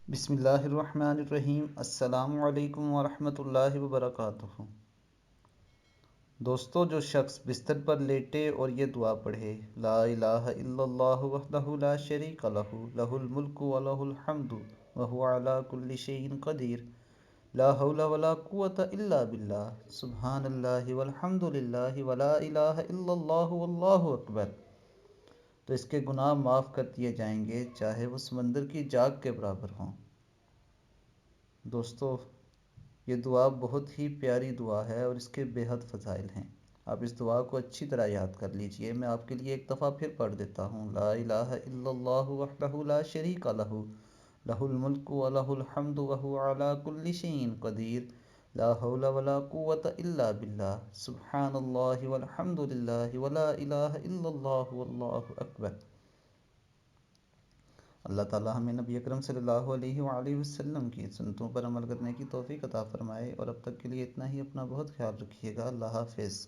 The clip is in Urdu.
بسم اللہ الرحمن الرحیم۔ السلام علیکم ورحمۃ اللہ وبرکاتہ۔ دوستو، جو شخص بستر پر لیٹے اور یہ دعا پڑھے، لا الہ الا اللہ وحدہ لا شریک لہ، لہ الملک ولہ الحمد وہو علی کل شیء قدیر، لا حول ولا قوۃ الا باللہ، سبحان اللہ والحمد للہ ولا الہ الا اللہ واللہ اکبر، تو اس کے گناہ معاف کر دیے جائیں گے، چاہے وہ سمندر کی جاگ کے برابر ہوں۔ دوستو، یہ دعا بہت ہی پیاری دعا ہے اور اس کے بے حد فضائل ہیں۔ آپ اس دعا کو اچھی طرح یاد کر لیجئے۔ میں آپ کے لیے ایک دفعہ پھر پڑھ دیتا ہوں۔ لا الہ الا اللہ وحدہ لا شریک لہ، لہ الملک ولہ الحمد وہو علی کل شیء قدیر، لا حول ولا قوۃ الا باللہ، سبحان اللہ والحمد للہ ولا الہ الا اللہ واللہ اکبر۔ اللہ تعالی ہمیں نبی اکرم صلی اللہ علیہ وآلہ وسلم کی سنتوں پر عمل کرنے کی توفیق عطا فرمائے، اور اب تک کے لیے اتنا ہی۔ اپنا بہت خیال رکھیے گا۔ اللہ حافظ۔